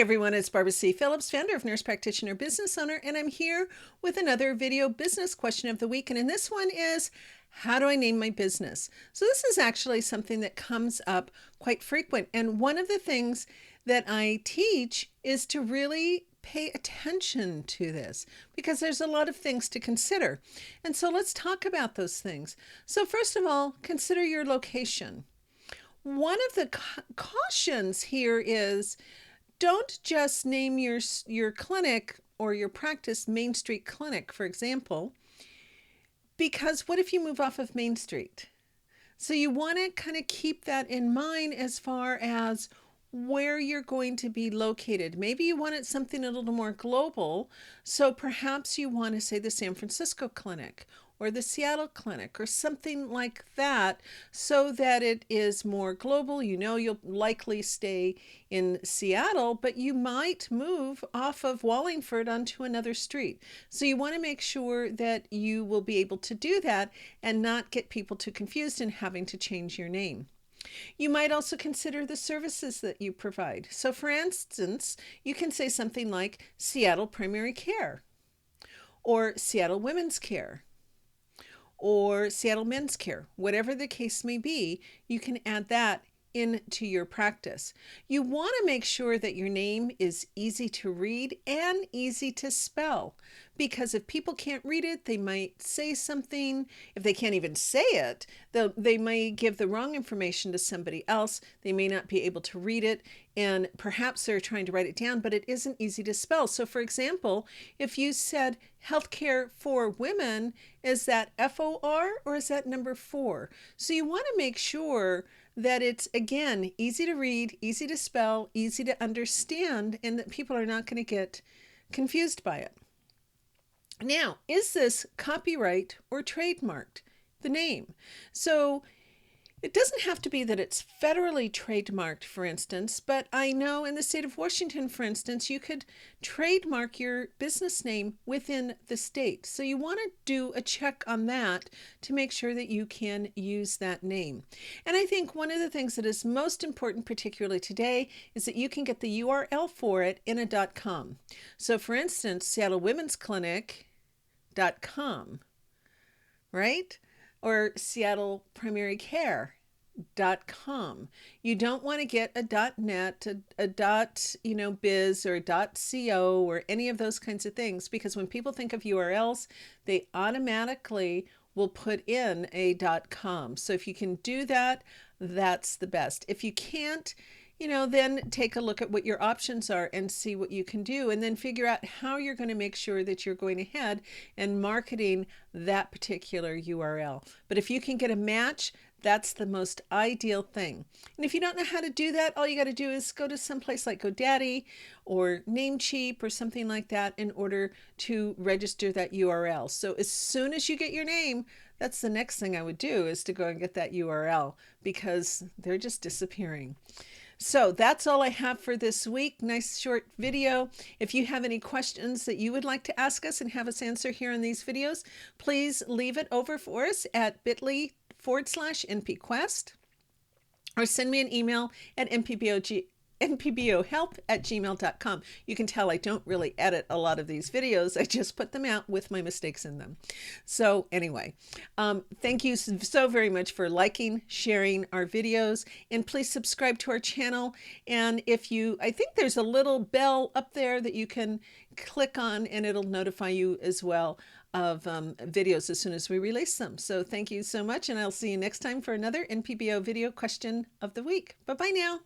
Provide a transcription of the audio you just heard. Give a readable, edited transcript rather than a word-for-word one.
everyone, it's Barbara C. Phillips, founder of Nurse Practitioner Business Owner, and I'm here with another video business question of the week. And in this one is, how do I name my business? So this is actually something that comes up quite frequent. And one of the things that I teach is to really pay attention to this because there's a lot of things to consider. And so let's talk about those things. So first of all, consider your location. One of the cautions here is don't just name your clinic or your practice Main Street Clinic, for example, because what if you move off of Main Street? So you want to kind of keep that in mind as far as where you're going to be located. Maybe you wanted something a little more global, so perhaps you want to say the San Francisco Clinic or the Seattle Clinic or something like that, so that it is more global. You know, you'll likely stay in Seattle, but you might move off of Wallingford onto another street. So you want to make sure that you will be able to do that and not get people too confused in having to change your name. You might also consider the services that you provide. So for instance, you can say something like Seattle Primary Care or Seattle Women's Care or Seattle Men's Care. Whatever the case may be, you can add that into your practice. You want to make sure that your name is easy to read and easy to spell, because if people can't read it, they might say something. If they can't even say it, they may give the wrong information to somebody else. They may not be able to read it, and perhaps they're trying to write it down, but it isn't easy to spell. So for example, if you said healthcare for women, is that FOR or is that number 4? So you want to make sure that it's, again, easy to read, easy to spell, easy to understand, and that people are not going to get confused by it. Now, is this copyright or trademarked, the name? So it doesn't have to be that it's federally trademarked, for instance, but I know in the state of Washington, for instance, you could trademark your business name within the state. So you want to do a check on that to make sure that you can use that name. And I think one of the things that is most important, particularly today, is that you can get the URL for it in a .com. So for instance, Seattle Women's Clinic.com, right? Or Seattle Primary Care.com. You don't want to get a .net, a .biz or a .co or any of those kinds of things, because when people think of URLs, they automatically will put in a .com. So if you can do that, that's the best. If you can't, then take a look at what your options are and see what you can do, and then figure out how you're going to make sure that you're going ahead and marketing that particular URL. But if you can get a match, that's the most ideal thing. And if you don't know how to do that, all you got to do is go to someplace like GoDaddy or Namecheap or something like that in order to register that URL. So as soon as you get your name, that's the next thing I would do, is to go and get that URL, because they're just disappearing. So that's all I have for this week. Nice short video. If you have any questions that you would like to ask us and have us answer here in these videos, please leave it over for us at bit.ly/NPQuest, or send me an email at npbohelp@gmail.com. You can tell I don't really edit a lot of these videos. I just put them out with my mistakes in them. So anyway, thank you so very much for liking, sharing our videos, and please subscribe to our channel. And I think there's a little bell up there that you can click on, and it'll notify you as well of videos as soon as we release them. So thank you so much, and I'll see you next time for another NPBO video question of the week. Bye-bye now.